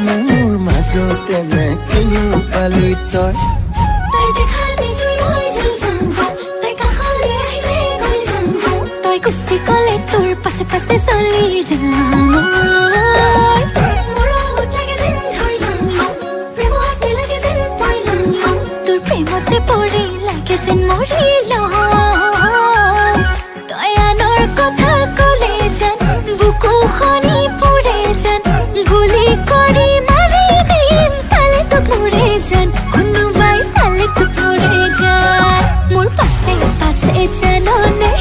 মোৰ মাজতে নে কিনো পালি তই তই দেখালে জুই মই জল জল জল তই কাষলৈ আহিলে গল জল জল তই গুচি গলে তোৰ পাছে পাছে চলি যাম মোৰ আগত লাগে যেন ধৰিলাম প্ৰেমতে লাগে যেন পৰিলাম তোৰ প্ৰেমতে পৰি লাগে যেন মৰিলাম তই আনৰ কথা কলে যেন বুকু খনি পৰে যেন গুলি কৰি মাৰি দিম চালে তোক মৰে যেন কোনোবাই চালে তোক মৰে যেন মোৰ পাছে পাছে জাননে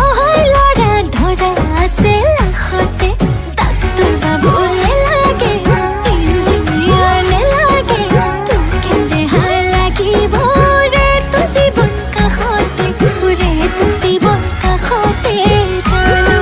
অহৈ লৰা ধৰা আছে লাখতে তাক তোৰ বাবু নেলাগে ইঞ্জিনিয়াৰ নেলাগে তোক কেন্দেহা লাগিব ৰে তোৰ জীৱন কাষতে ৰে তোৰ জীৱন কাষতে জানো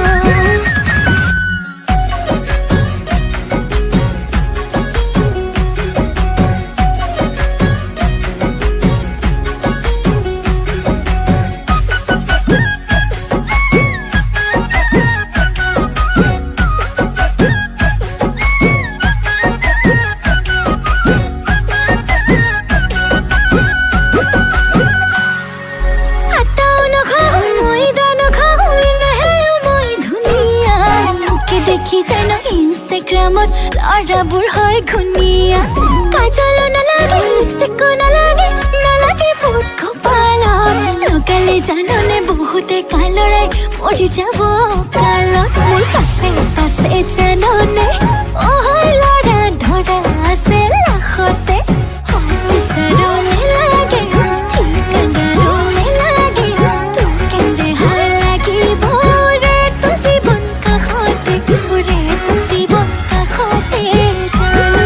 আটাও নখাওঁ ময়দা নখাওঁ নেহে মই ধুনীয়া লোকে দেখি জানো ইনষ্টাগ্ৰামত ল'ৰাবোৰ হয় ঘূণীয়া কাজলো নালাগে লিপষ্টিকো নালাগে নালাগে ফুট কপালত লগালে জাননে বহুতে কালৰাই মৰি যাব কালত মোৰ পাছে পাছে জাননে অহৈ ল'ৰা ধৰা আছে লাখতে অফিচাৰো নেলাগে ঠিকাদাৰো নেলাগে তোক কেন্দেহা লাগিব ৰে তোৰ জীৱন কাষতে ৰে তোৰ জীৱন কাষতে জানো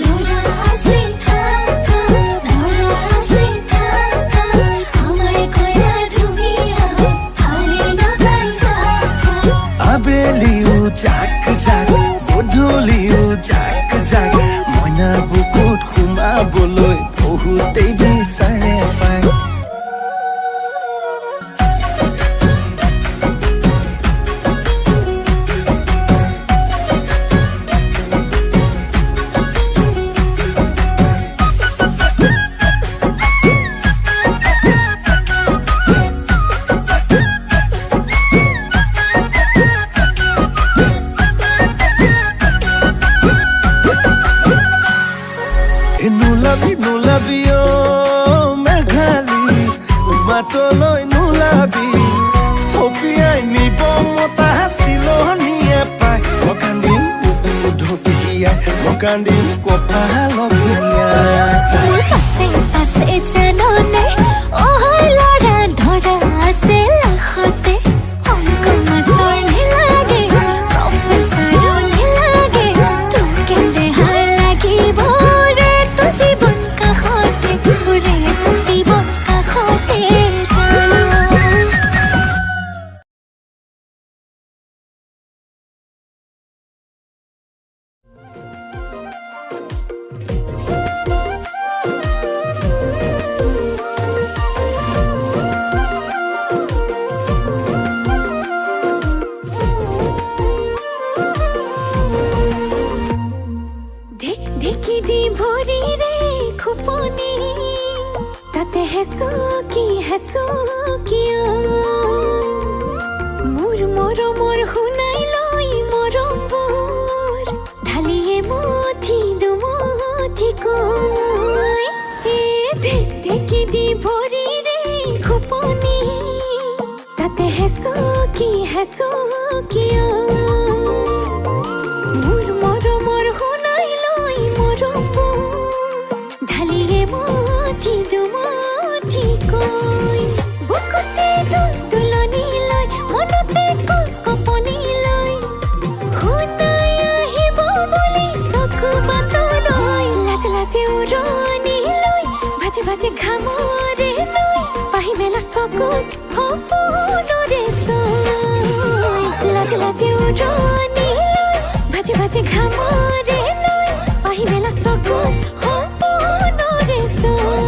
ল'ৰা আছে থাকা ল'ৰা আছে থাকা আমাৰ কইনা ধুনীয়া ভালে নাপাই যাকা আবেলিও জাক জাক গধূলিও জাক জাক মইনা বুকুত সোমাবলৈ বহুতেই বিচাৰে পায় নোলাবি নোলাবি মেঘালী বাটলৈ নোলাবি থপিয়াই নিব মতা চিলনীয়ে পাই মই কান্দিম বুকু ঢপিয়াই মই কান্দিম কপালত মোৰ পাছে পাছে জাননে অহৈ ল'ৰা ধৰা আছে লাখতে অংক মাষ্টৰ নেলাগে প্ৰফেচাৰো নেলাগে তোক কেন্দেহা লাগিব ৰে তোৰ জীৱন কাষতে ৰে তোৰ জীৱন কাষতে জানো ঢেকি দি ভৰি ৰে খোপনি তাতে হেঁচো কিয় মোৰ মৰমৰ শুনাই লৈ মৰমবোৰ ঢালিয়ে মঠি দুমঠি কৈ ঢেকি দি ভৰি ৰে খোপনি তাতে হেঁচো কিয় মোৰ মৰমৰ শুনাই লৈ মৰমবোৰ ঢালিয়ে মঠি দুমঠি কৈ বুকুতে তুলনি লৈ মনতে কপনি লৈ শুনাই আহিব বুলি চকু বাটলৈ লাজ লাজে উৰণি লৈ ভাজে ভাজে ঘামৰে লৈ পাহি মেলা চকুত সপোনৰে চৈ লাজ লাজে উৰণি লৈ ভাজে ভাজে ঘামৰে লৈ পাহি মেলা চকুত সপোনৰে চৈ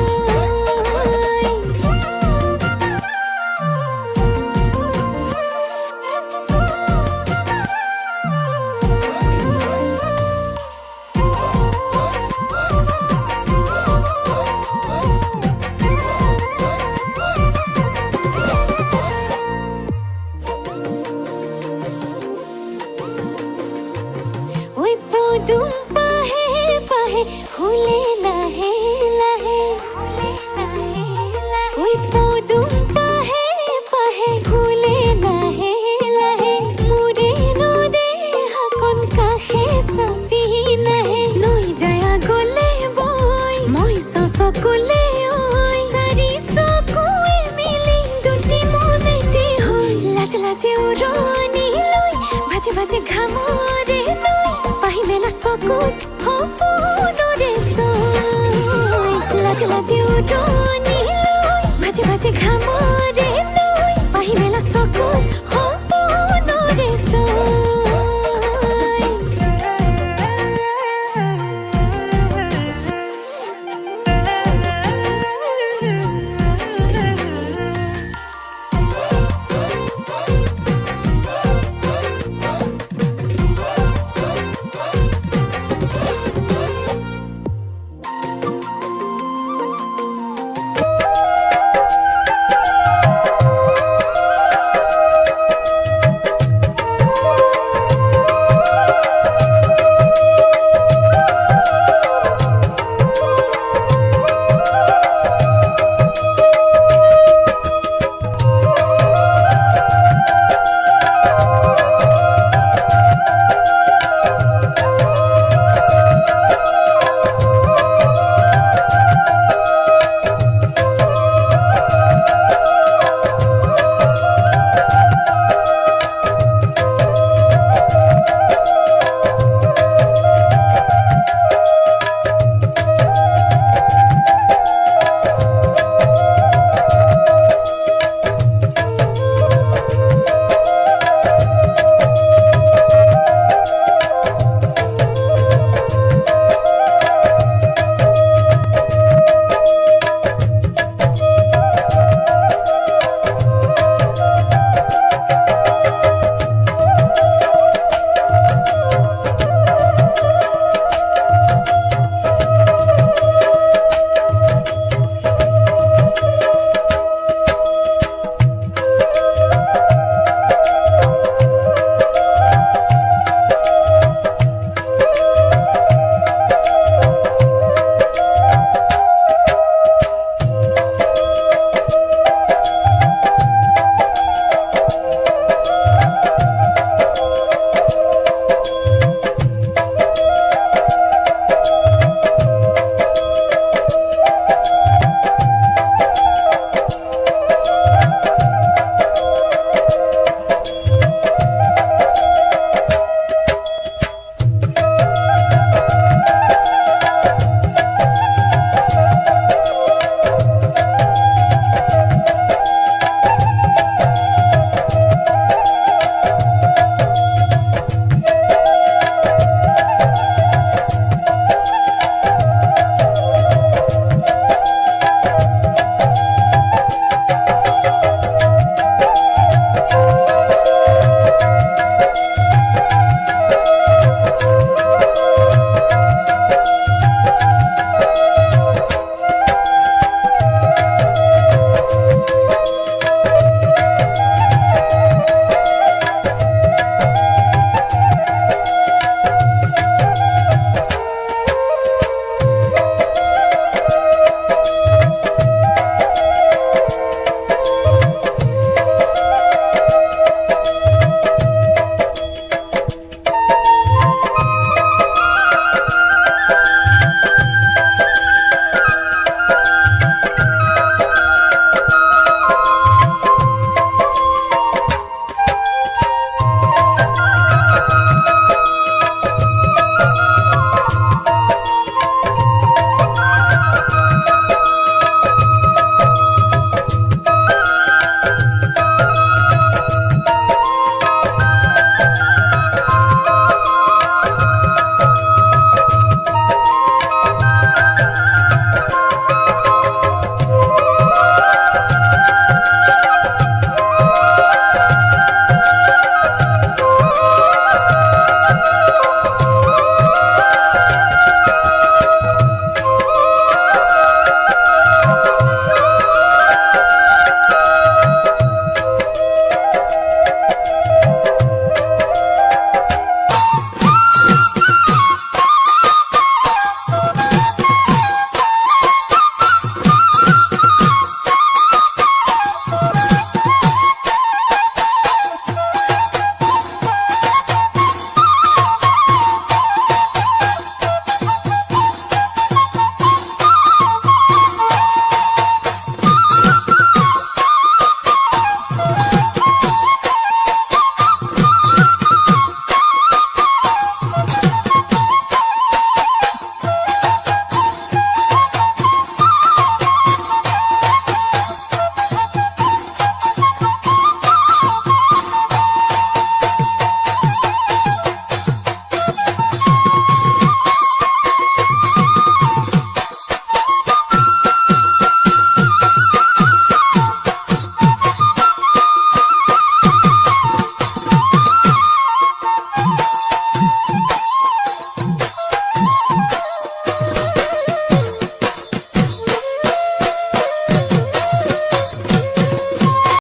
চকুত সপোনৰে ছৈ লাজ লাজি উদনি